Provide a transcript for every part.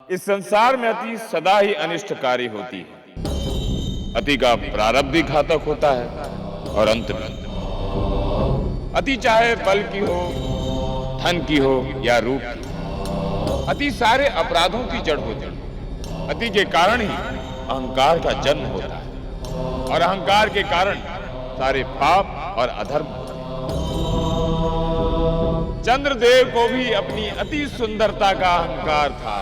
इस संसार में अति सदा ही अनिष्टकारी होती है। अति का प्रारब्ध ही घातक होता है और अंत में अति चाहे बल की हो, धन की हो या रूप की, अति सारे अपराधों की जड़ होती है। अति के कारण ही अहंकार का जन्म होता है और अहंकार के कारण सारे पाप और अधर्म होते हैं। चंद्रदेव को भी अपनी अति सुंदरता का अहंकार था।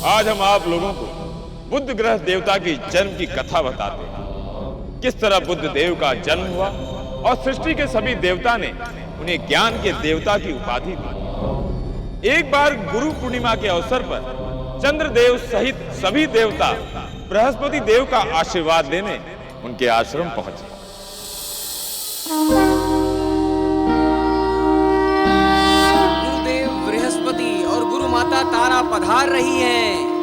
आज हम आप लोगों को बुद्ध ग्रह देवता की जन्म की कथा बताते हैं। किस तरह बुद्ध देव का जन्म हुआ और सृष्टि के सभी देवता ने उन्हें ज्ञान के देवता की उपाधि दी। एक बार गुरु पूर्णिमा के अवसर पर चंद्रदेव सहित सभी देवता बृहस्पति देव का आशीर्वाद लेने उनके आश्रम पहुंचे। गुरुदेव बृहस्पति और गुरु माता तारा पधार रही हैं।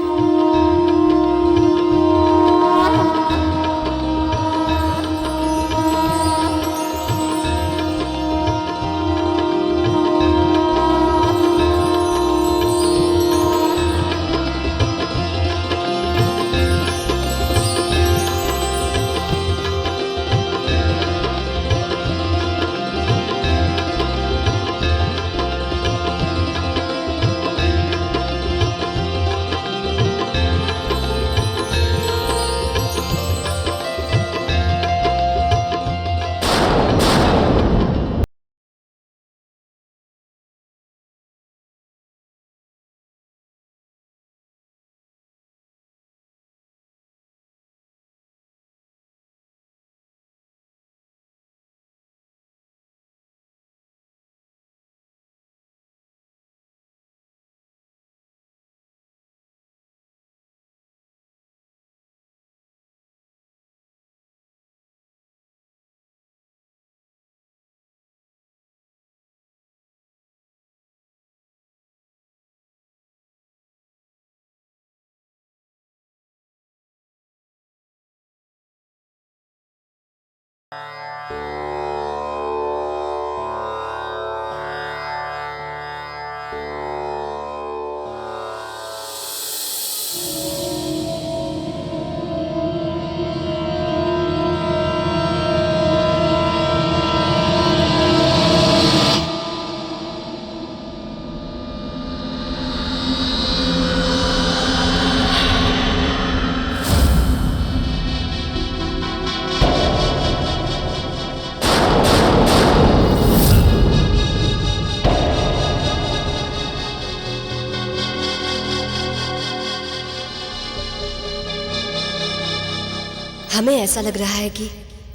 हमें ऐसा लग रहा है कि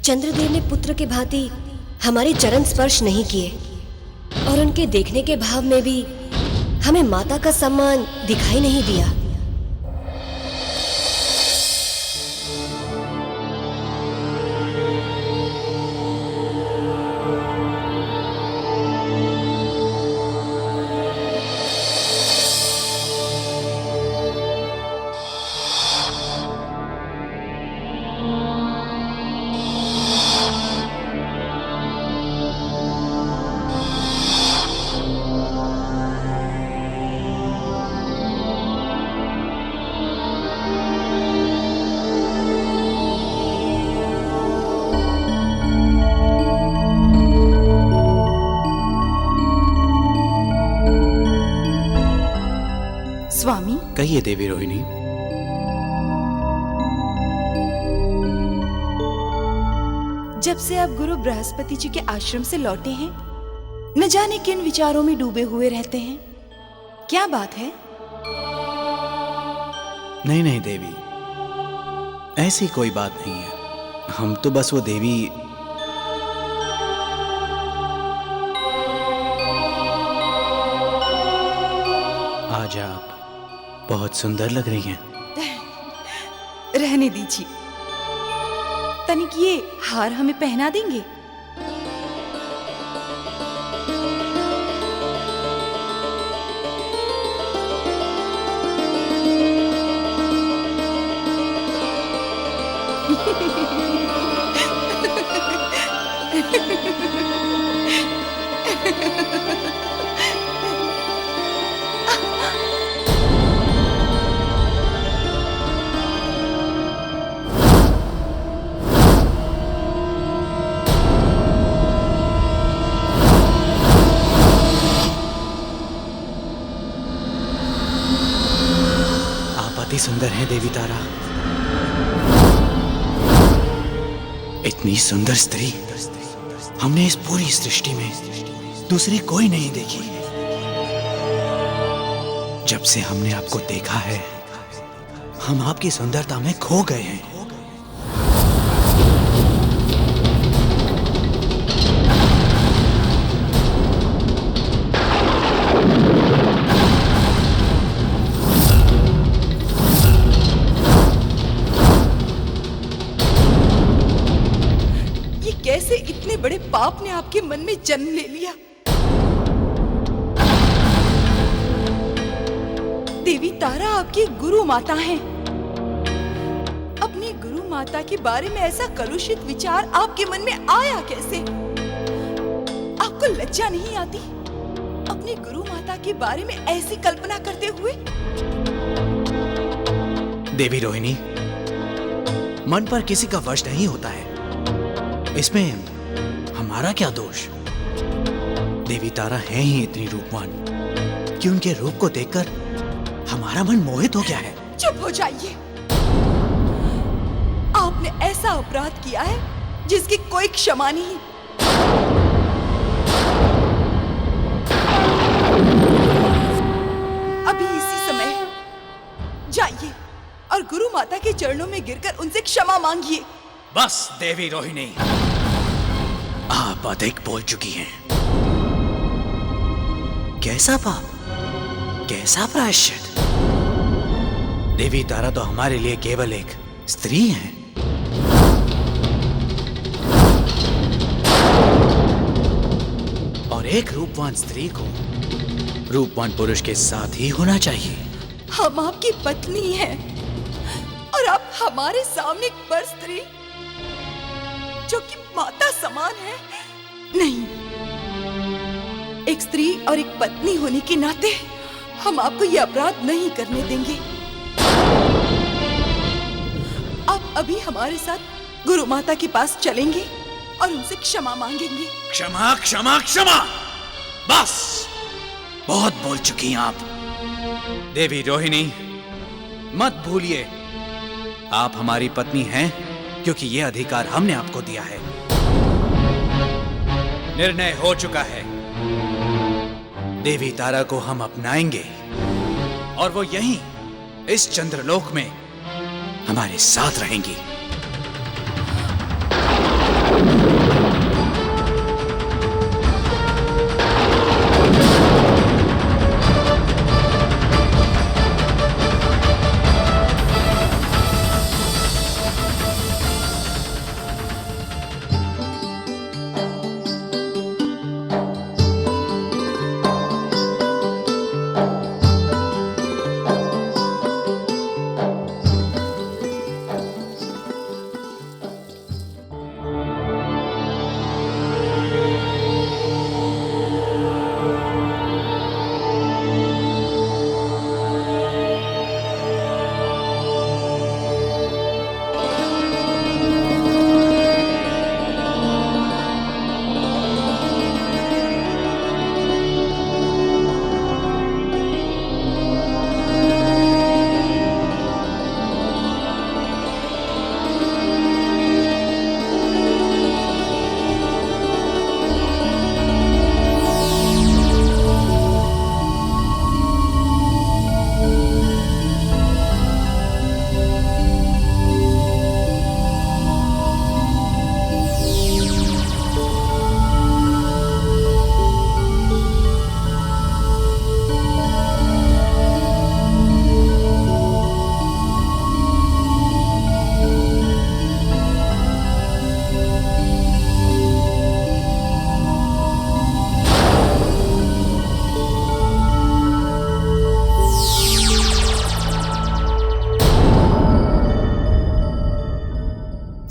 चंद्रदेव ने पुत्र के भांति हमारे चरण स्पर्श नहीं किए और उनके देखने के भाव में भी हमें माता का सम्मान दिखाई नहीं दिया। स्वामी, कहिए देवी रोहिणी। जब से आप गुरु बृहस्पति जी के आश्रम से लौटे हैं, न जाने किन विचारों में डूबे हुए रहते हैं। क्या बात है? नहीं नहीं देवी, ऐसी कोई बात नहीं है। हम तो बस वो देवी आज आप बहुत सुंदर लग रही हैं। रहने दीजिए, तनिक ये हार हमें पहना देंगे? सुंदर हैं देवी तारा। इतनी सुंदर स्त्री हमने इस पूरी सृष्टि में दूसरी कोई नहीं देखी। जब से हमने आपको देखा है, हम आपकी सुंदरता में खो गए हैं। कैसे इतने बड़े पाप ने आपके मन में जन्म ले लिया? देवी तारा आपकी गुरु माता हैं। अपनी गुरु माता के बारे में ऐसा कलुषित विचार आपके मन में आया कैसे? आपको लज्जा नहीं आती अपनी गुरु माता के बारे में ऐसी कल्पना करते हुए? देवी रोहिणी, मन पर किसी का वश नहीं होता है, इसमें हमारा क्या दोष? देवी तारा हैं ही इतनी रूपवान कि उनके रूप को देखकर हमारा मन मोहित हो गया है। चुप हो जाइए। आपने ऐसा अपराध किया है जिसकी कोई क्षमा नहीं। अभी इसी समय जाइए और गुरु माता के चरणों में गिरकर उनसे क्षमा मांगिए। बस देवी रोहिणी, आप अधिक बोल चुकी हैं। कैसा पाप, कैसा प्रायश्चित? देवी तारा तो हमारे लिए केवल एक स्त्री है। और एक रूपवान स्त्री को रूपवान पुरुष के साथ ही होना चाहिए। हम आपकी पत्नी हैं और आप हमारे सामने एक पर स्त्री जो कि माता समान है? नहीं, एक स्त्री और एक पत्नी होने के नाते हम आपको यह अपराध नहीं करने देंगे। आप अभी हमारे साथ गुरु माता के पास चलेंगे और उनसे क्षमा मांगेंगे। क्षमा क्षमा क्षमा, बस बहुत बोल चुकी हैं आप। देवी रोहिणी, मत भूलिए, आप हमारी पत्नी हैं क्योंकि यह अधिकार हमने आपको दिया है। निर्णय हो चुका है, देवी तारा को हम अपनाएंगे और वो यहीं इस चंद्रलोक में हमारे साथ रहेंगी।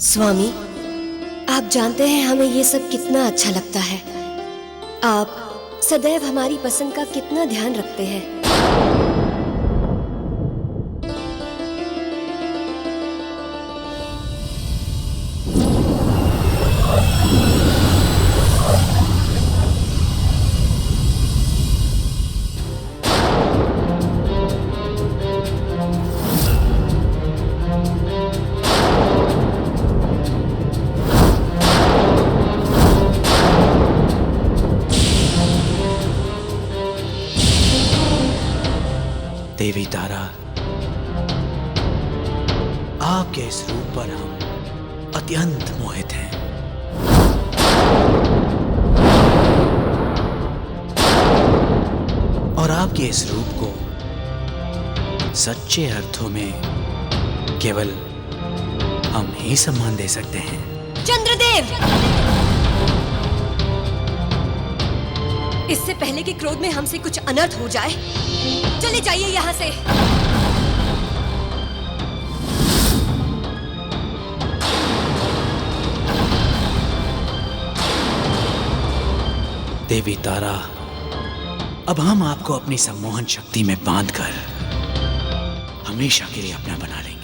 स्वामी, आप जानते हैं हमें ये सब कितना अच्छा लगता है। आप सदैव हमारी पसंद का कितना ध्यान रखते हैं। तारा, आपके इस रूप पर हम अत्यंत मोहित हैं। और आपके इस रूप को सच्चे अर्थों में केवल हम ही सम्मान दे सकते हैं। चंद्रदेव, इससे पहले कि क्रोध में हमसे कुछ अनर्थ हो जाए, चले जाइए यहाँ से। देवी तारा, अब हम आपको अपनी सम्मोहन शक्ति में बांधकर हमेशा के लिए अपना बना लेंगे।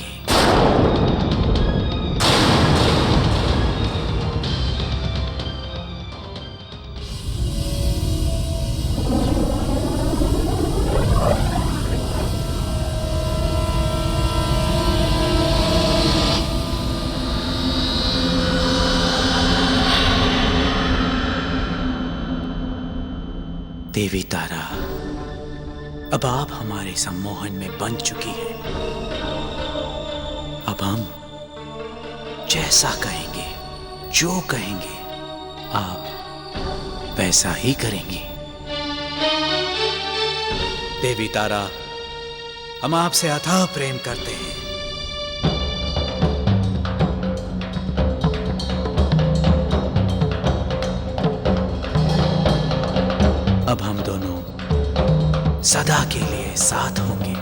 देवी तारा, अब आप हमारे सम्मोहन में बंध चुकी हैं। अब हम जैसा कहेंगे, जो कहेंगे, आप वैसा ही करेंगी। देवी तारा, हम आपसे अथाह प्रेम करते हैं। अब हम दोनों सदा के लिए साथ होंगे।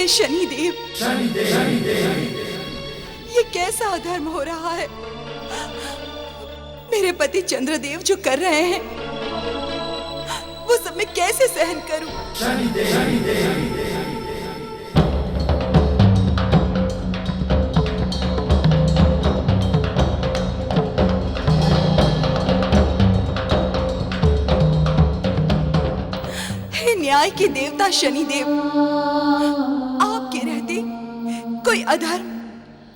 शनिदेव, ये कैसा अधर्म हो रहा है? मेरे पति चंद्रदेव जो कर रहे हैं, वो सब मैं कैसे सहन करूं? हे न्याय के देवता शनिदेव, कोई अधर्म,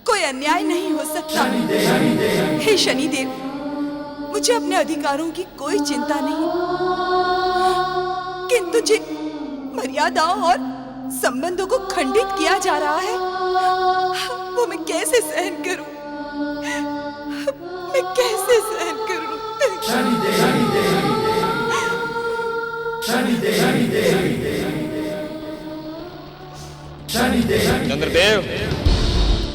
कोई अन्याय नहीं हो सकता। हे शनिदेव, मुझे अपने अधिकारों की कोई चिंता नहीं, किंतु जिन मर्यादाओं और संबंधों को खंडित किया जा रहा है, वो मैं कैसे सहन करूं? मैं कैसे सहन करूं? चंद्रदेव,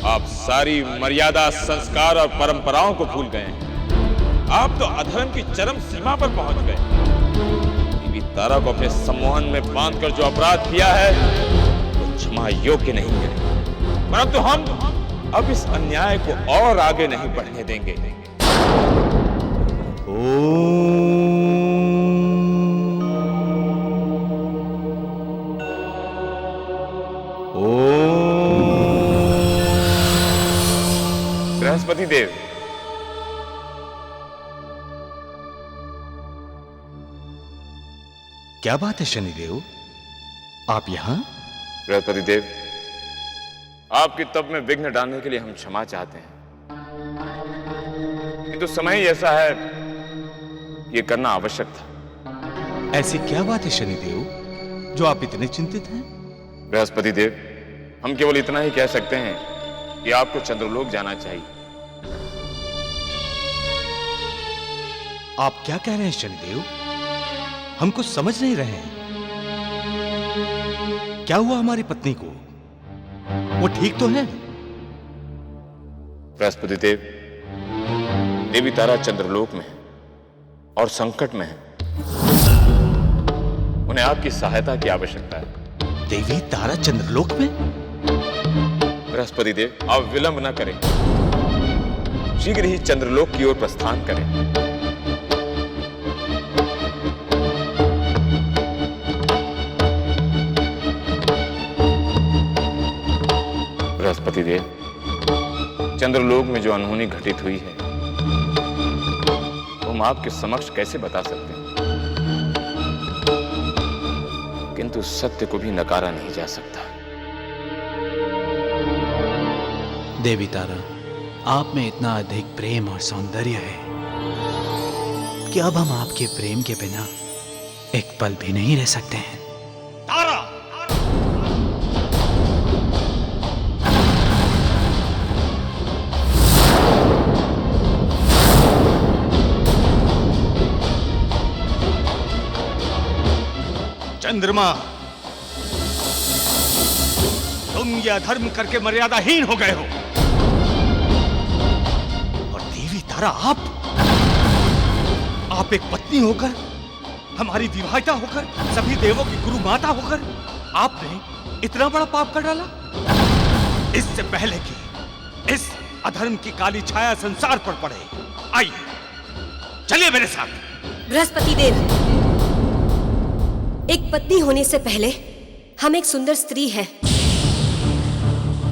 आप सारी मर्यादा, संस्कार और परंपराओं को भूल गए हैं। आप तो अधर्म की चरम सीमा पर पहुंच गए। देवी तारा को अपने सम्मोहन में बांधकर जो अपराध किया है, वो क्षमा योग्य नहीं है। परंतु हम अब इस अन्याय को और आगे नहीं बढ़ने देंगे। बृहस्पति देव, क्या बात है शनिदेव, आप यहां? बृहस्पति देव, आपके तप में विघ्न डालने के लिए हम क्षमा चाहते हैं, किंतु समय ही ऐसा है, ये करना आवश्यक था। ऐसी क्या बात है शनिदेव जो आप इतने चिंतित हैं? बृहस्पति देव, हम केवल इतना ही कह सकते हैं कि आपको चंद्रलोक जाना चाहिए। आप क्या कह रहे हैं शनिदेव? हम कुछ समझ नहीं रहे हैं। क्या हुआ हमारी पत्नी को? वो ठीक तो है? बृहस्पति देव, देवी तारा चंद्रलोक में है और संकट में है। उन्हें आपकी सहायता की आवश्यकता है। देवी तारा चंद्रलोक में? बृहस्पति देव, आप विलंब न करें, शीघ्र ही चंद्रलोक की ओर प्रस्थान करें। बृहस्पति देव, चंद्रलोक में जो अनहोनी घटित हुई है वो हम आपके समक्ष कैसे बता सकते हैं, किंतु सत्य को भी नकारा नहीं जा सकता। देवी तारा, आप में इतना अधिक प्रेम और सौंदर्य है कि अब हम आपके प्रेम के बिना एक पल भी नहीं रह सकते हैं। तारा, चंद्रमा, तुम यह अधर्म करके मर्यादाहीन हो गए हो। और देवी तारा, आप एक पत्नी होकर, हमारी विवाहिता होकर, सभी देवों की गुरु माता होकर आपने इतना बड़ा पाप कर डाला। इससे पहले कि इस अधर्म की काली छाया संसार पर पड़े, आइए चलिए मेरे साथ। बृहस्पति देव, एक पत्नी होने से पहले हम एक सुंदर स्त्री हैं,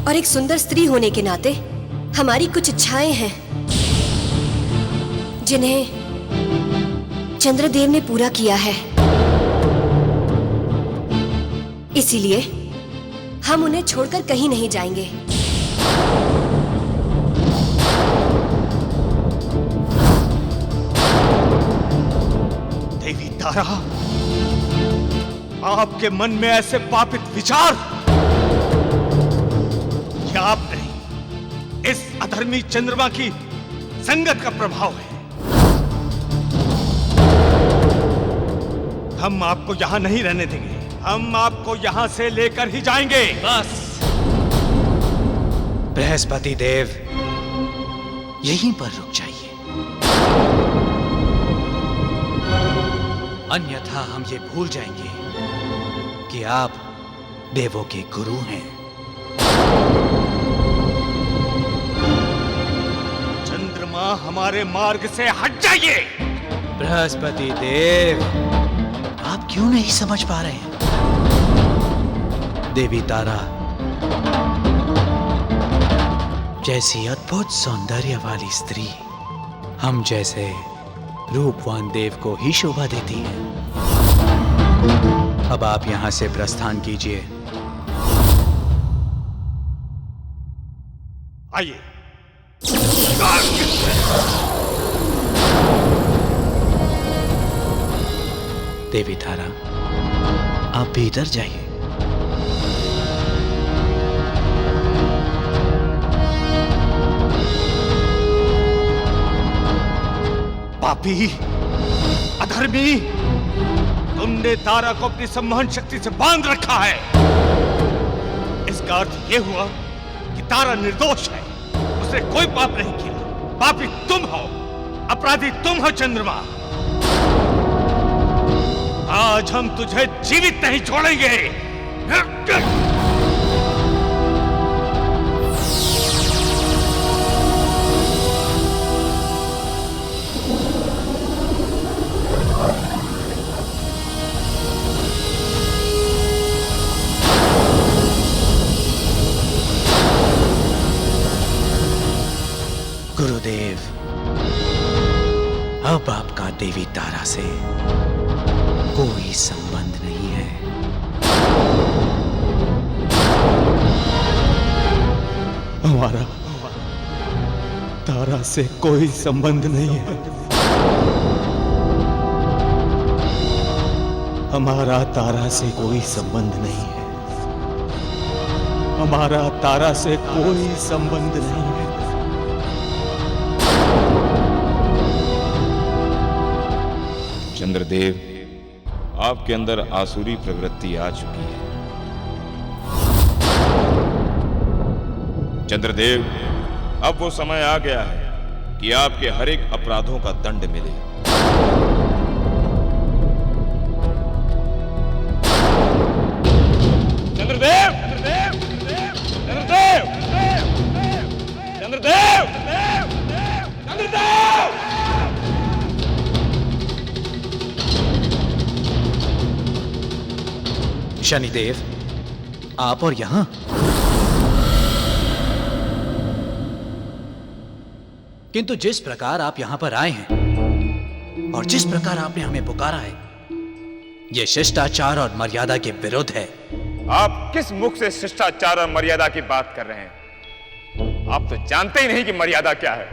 और एक सुंदर स्त्री होने के नाते हमारी कुछ इच्छाएं हैं जिन्हें चंद्रदेव ने पूरा किया है। इसीलिए हम उन्हें छोड़कर कहीं नहीं जाएंगे। देवी तारा, आपके मन में ऐसे पापित विचार, क्या आप नहीं, इस अधर्मी चंद्रमा की संगत का प्रभाव है। हम आपको यहां नहीं रहने देंगे, हम आपको यहां से लेकर ही जाएंगे। बस। बृहस्पति देव, यहीं पर रुक जाइए, अन्यथा हम ये भूल जाएंगे कि आप देवों के गुरु हैं। चंद्रमा, हमारे मार्ग से हट जाइए। बृहस्पति देव, आप क्यों नहीं समझ पा रहे हैं? देवी तारा जैसी अद्भुत सौंदर्य वाली स्त्री हम जैसे रूपवान देव को ही शोभा देती है। अब आप यहां से प्रस्थान कीजिए। आइए। देवी तारा, आप भीतर जाइए। पापी, अधर्मी, तुमने तारा को अपनी सम्मोहन शक्ति से बांध रखा है। इसका अर्थ यह हुआ कि तारा निर्दोष है, उसने कोई पाप नहीं किया। पापी तुम हो, अपराधी तुम हो चंद्रमा। आज हम तुझे जीवित नहीं छोड़ेंगे। गुरुदेव, अब आपका देवी तारा से कोई संबंध नहीं है। हमारा तारा से कोई संबंध नहीं है। हमारा तारा से कोई संबंध नहीं है। हमारा तारा से कोई संबंध नहीं है। चंद्रदेव, आपके अंदर आसुरी प्रवृत्ति आ चुकी है। चंद्रदेव, अब वो समय आ गया है कि आपके हर एक अपराधों का दंड मिले। चंद्रदेव, चंद्रदेव, चंद्रदेव, चंद्रदेव। शनिदेव, आप और यहां? किंतु जिस प्रकार आप यहां पर आए हैं और जिस प्रकार आपने हमें पुकारा है, यह शिष्टाचार और मर्यादा के विरुद्ध है। आप किस मुख से शिष्टाचार और मर्यादा की बात कर रहे हैं? आप तो जानते ही नहीं कि मर्यादा क्या है।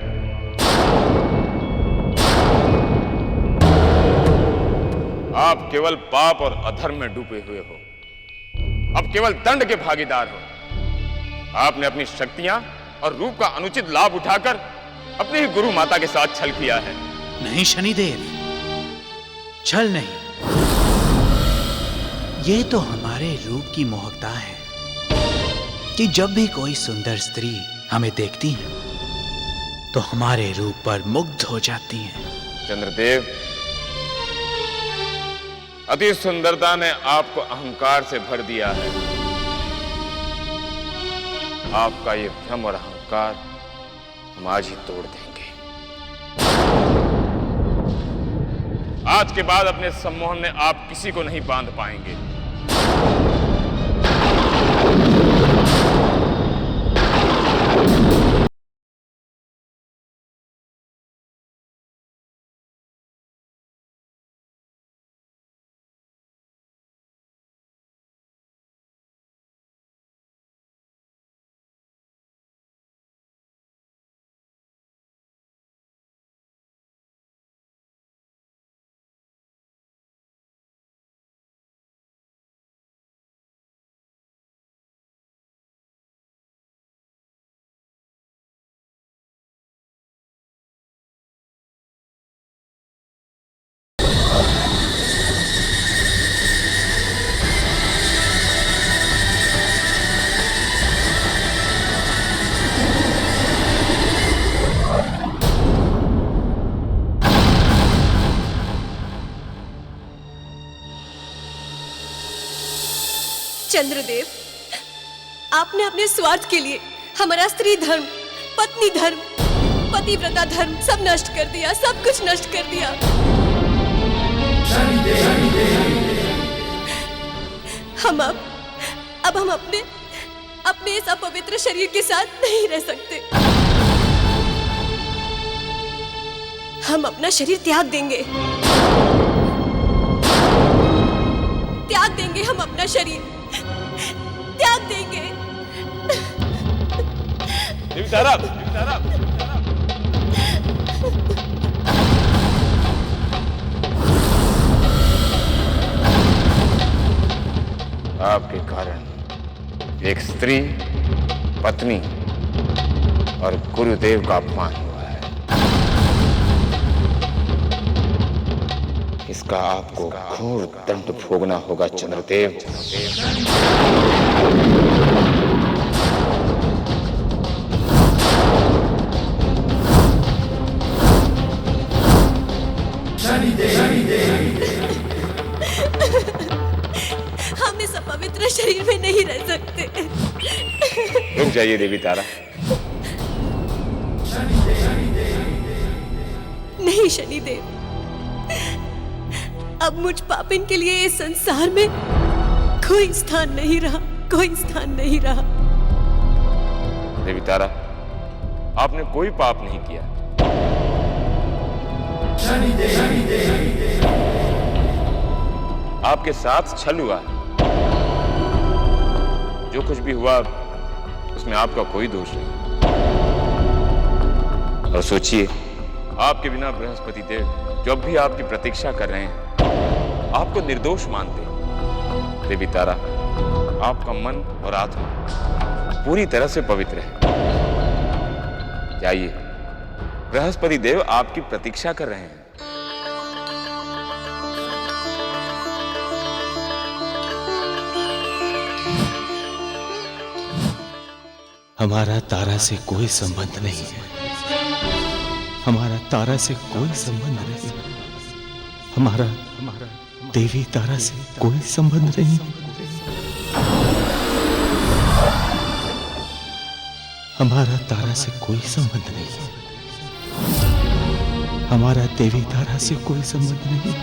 आप केवल पाप और अधर्म में डूबे हुए हो, अब केवल दंड के भागीदार हो। आपने अपनी शक्तियां और रूप का अनुचित लाभ उठाकर अपनी ही गुरु माता के साथ छल किया है। नहीं शनिदेव, छल नहीं, ये तो हमारे रूप की मोहकता है कि जब भी कोई सुंदर स्त्री हमें देखती है तो हमारे रूप पर मुग्ध हो जाती है। चंद्रदेव, अति सुंदरता ने आपको अहंकार से भर दिया है। आपका ये भ्रम और अहंकार हम आज ही तोड़ देंगे। आज के बाद अपने सम्मोहन में आप किसी को नहीं बांध पाएंगे। चंद्रदेव, आपने अपने स्वार्थ के लिए हमारा स्त्री धर्म, पत्नी धर्म, पतिव्रता धर्म सब नष्ट कर दिया, सब कुछ नष्ट कर दिया। हम अब हम अपने इस अपवित्र शरीर के साथ नहीं रह सकते। हम अपना शरीर त्याग देंगे, हम अपना शरीर त्याग देंगे। देवी तारा, आपके कारण एक स्त्री, पत्नी और गुरुदेव का अपमान हुआ है। इसका आपको घोर दंड भोगना होगा चंद्रदेव। हम इस अपवित्र शरीर में नहीं रह सकते। रुक जाइए देवी तारा। नहीं शनिदेव, अब मुझ पापिन के लिए इस संसार में कोई स्थान नहीं रहा, कोई स्थान नहीं रहा। देवी तारा, आपने कोई पाप नहीं किया। आपके साथ छल हुआ। जो कुछ भी हुआ उसमें आपका कोई दोष नहीं। और सोचिए, आपके बिना बृहस्पति देव जो अब भी आपकी प्रतीक्षा कर रहे हैं, आपको निर्दोष मानते। देवी तारा, आपका मन और आत्मा पूरी तरह से पवित्र है। जाइए, बृहस्पति देव आपकी प्रतीक्षा कर रहे हैं। हमारा तारा से कोई संबंध नहीं है। हमारा तारा से कोई संबंध नहीं। हमारा देवी तारा से कोई संबंध नहीं। हमारा तारा से कोई संबंध नहीं। हमारा देवी तारा से कोई संबंध नहीं।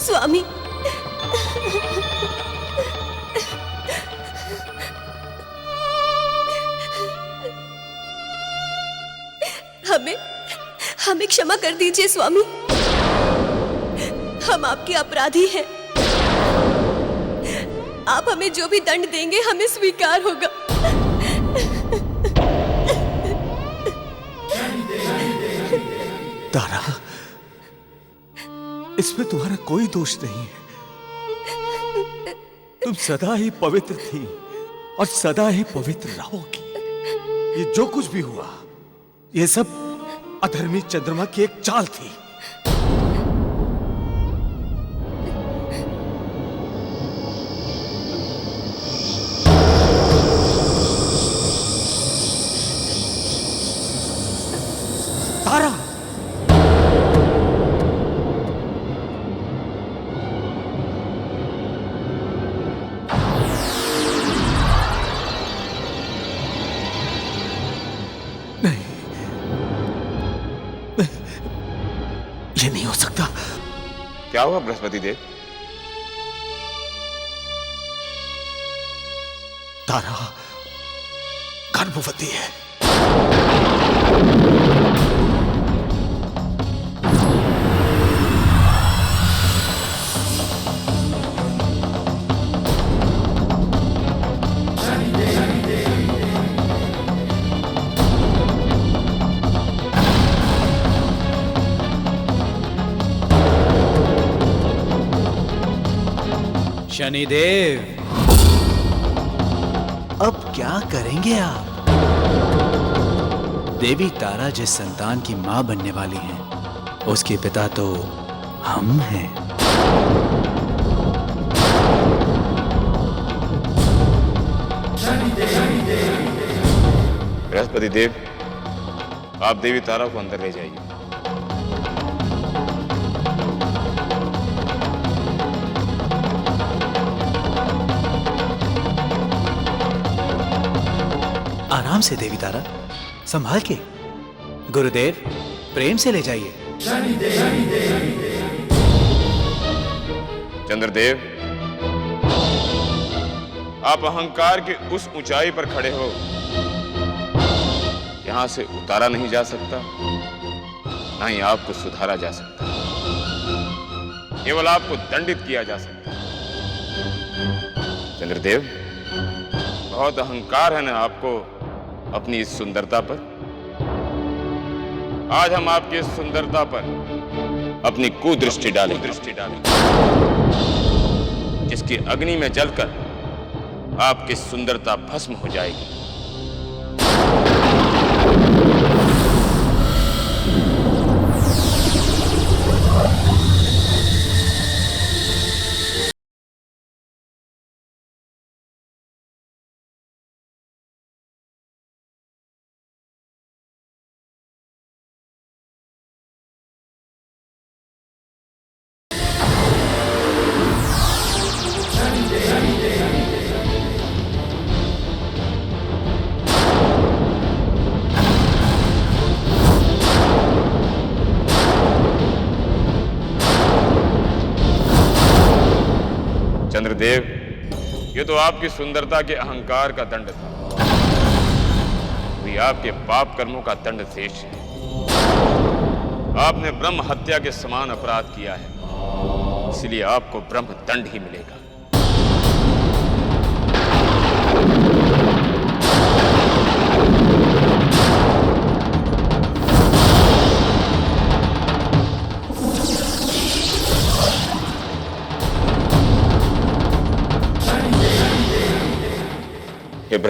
स्वामी, हमें हमें क्षमा कर दीजिए स्वामी। हम आपके अपराधी हैं। आप हमें जो भी दंड देंगे हमें स्वीकार होगा। तारा, इसमें तुम्हारा कोई दोष नहीं है। तुम सदा ही पवित्र थी और सदा ही पवित्र रहोगी। ये जो कुछ भी हुआ, ये सब अधर्मी चंद्रमा की एक चाल थी। तारा, ये नहीं हो सकता। क्या हुआ बृहस्पति देव? तारा गर्भवती है। शनिदेव, अब क्या करेंगे आप? देवी तारा जिस संतान की मां बनने वाली हैं, उसके पिता तो हम हैं। बृहस्पति देव, आप देवी तारा को अंदर ले जाइए। आराम से देवी तारा, संभाल के। गुरुदेव, प्रेम से ले जाइए। चंद्रदेव, आप अहंकार के उस ऊंचाई पर खड़े हो, यहां से उतारा नहीं जा सकता, ना ही आपको सुधारा जा सकता, केवल आपको दंडित किया जा सकता। चंद्रदेव, बहुत अहंकार है ना आपको अपनी इस सुंदरता पर। आज हम आपकी इस सुंदरता पर अपनी कुदृष्टि डालेंगे, जिसकी अग्नि में जलकर आपकी सुंदरता भस्म हो जाएगी। चंद्रदेव, ये तो आपकी सुंदरता के अहंकार का दंड था, भी आपके पाप कर्मों का दंड शेष है। आपने ब्रह्म हत्या के समान अपराध किया है, इसलिए आपको ब्रह्म दंड ही मिलेगा।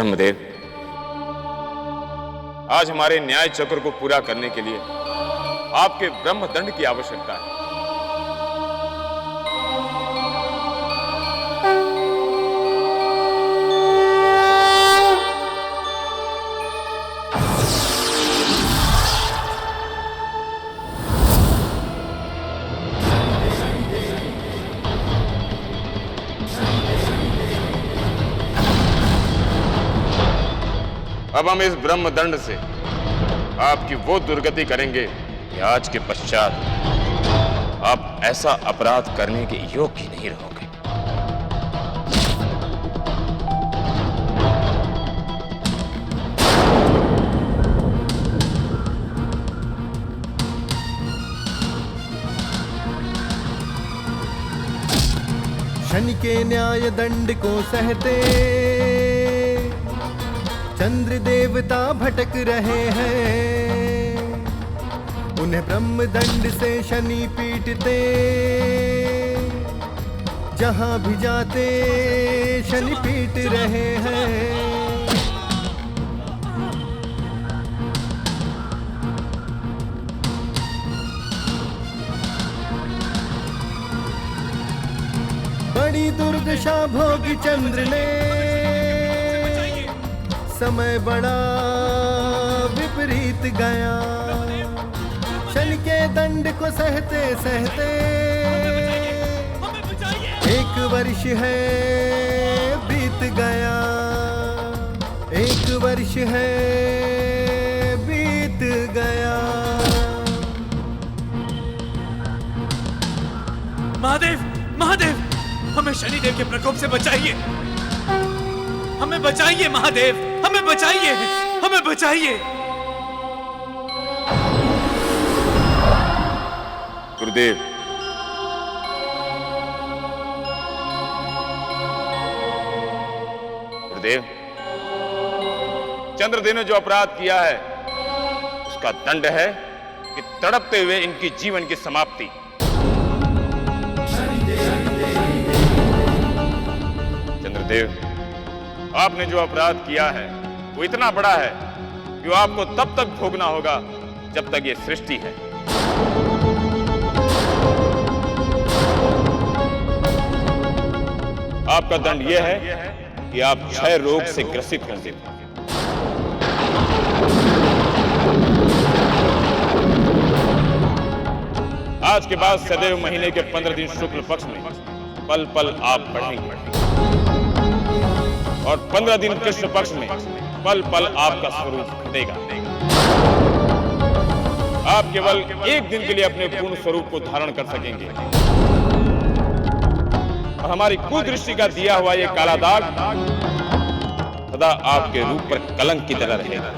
ब्रह्मदेव, आज हमारे न्याय चक्र को पूरा करने के लिए आपके ब्रह्मदंड की आवश्यकता है। अब हम इस ब्रह्मदंड से आपकी वो दुर्गति करेंगे कि आज के पश्चात आप ऐसा अपराध करने के योग्य नहीं रहोगे। शनि के न्याय दंड को सहते चंद्र देवता भटक रहे हैं, उन्हें ब्रह्मदंड से शनि पीटते, जहां भी जाते शनि पीट रहे हैं। बड़ी दुर्दशा भोगी चंद्र ने, समय बड़ा विपरीत गया, शनि के दंड को सहते सहते 1 वर्ष है बीत गया, 1 वर्ष है बीत गया। महादेव, महादेव, हमें शनिदेव के प्रकोप से बचाइए, हमें बचाइए महादेव, हमें बचाइए, हमें बचाइए। गुरुदेव, गुरुदेव, चंद्रदेव ने जो अपराध किया है उसका दंड है कि तड़पते हुए इनकी जीवन की समाप्ति। चंद्रदेव, आपने जो अपराध किया है वो इतना बड़ा है कि वो आपको तब तक भोगना होगा जब तक ये सृष्टि है। आपका दंड यह है कि आप क्षय रोग से ग्रसित होंगे। आज के बाद सदैव महीने के 15 दिन शुक्ल पक्ष में पल पल आप बढ़ेंगे और 15 दिन कृष्ण पक्ष में पल पल आपका स्वरूप घटेगा। आप केवल 1 दिन के लिए अपने पूर्ण स्वरूप को धारण कर सकेंगे और हमारी कुदृष्टि का दिया हुआ ये काला दाग सदा आपके रूप पर कलंक की तरह रहेगा।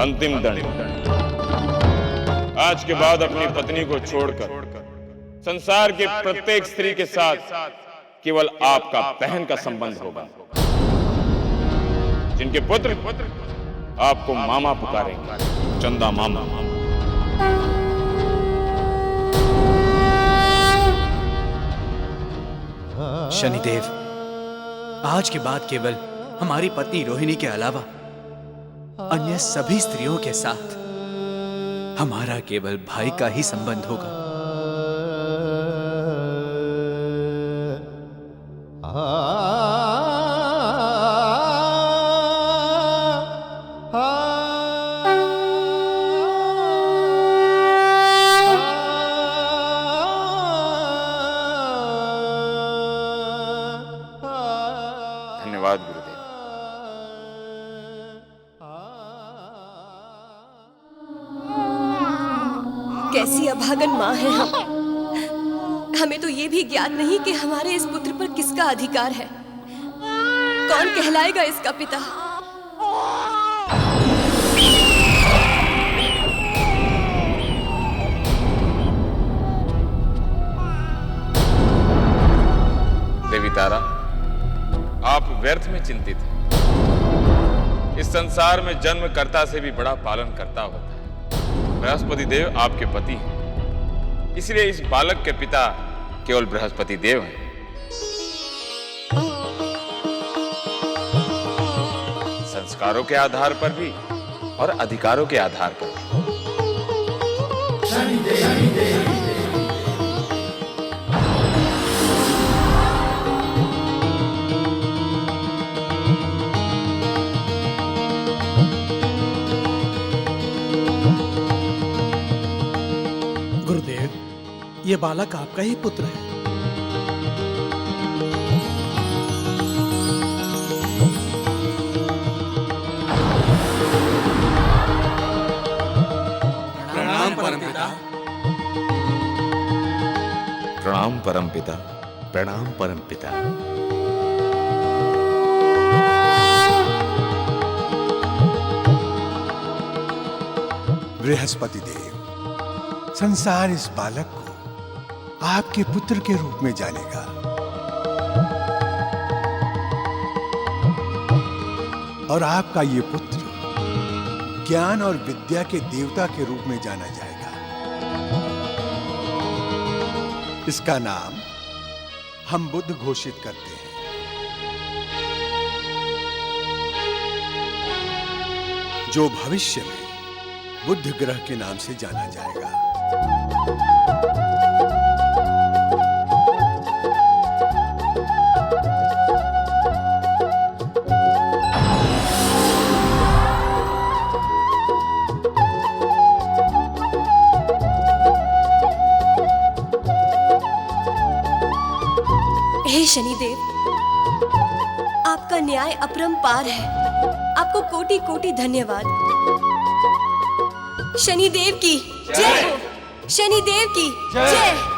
अंतिम दंड, आज के बाद अपनी पत्नी को छोड़कर संसार के प्रत्येक स्त्री के साथ केवल आपका बहन का संबंध होगा, जिनके पुत्र आपको मामा पुकारेंगे, चंदा मामा। शनिदेव, आज के बाद केवल हमारी पत्नी रोहिणी के अलावा अन्य सभी स्त्रियों के साथ हमारा केवल भाई का ही संबंध होगा। धन्यवाद गुरुदेव। कैसी अभागन माँ है हम। हमें तो ये भी ज्ञात नहीं कि हमारे इस पुत्र पर किसका अधिकार है, कौन कहलाएगा इसका पिता। देवी तारा, आप व्यर्थ में चिंतित हैं। इस संसार में जन्मकर्ता से भी बड़ा पालन करता होता है। बृहस्पति देव आपके पति हैं इसलिए इस बालक के पिता केवल बृहस्पति देव हैं। संस्कारों के आधार पर भी और अधिकारों के आधार पर भी। गुरुदेव, ये बालक आपका ही पुत्र है। प्रणाम परमपिता। प्रणाम परमपिता। प्रणाम परमपिता। बृहस्पति देव, संसार इस बालक को आपके पुत्र के रूप में जानेगा और आपका ये पुत्र ज्ञान और विद्या के देवता के रूप में जाना जाएगा। इसका नाम हम बुद्ध घोषित करते हैं। जो भविष्य में बुद्ध ग्रह के नाम से जाना जाएगा। हे शनिदेव, आपका न्याय अपरंपार है। आपको कोटि कोटि धन्यवाद। शनिदेव की जय हो। शनिदेव की जय।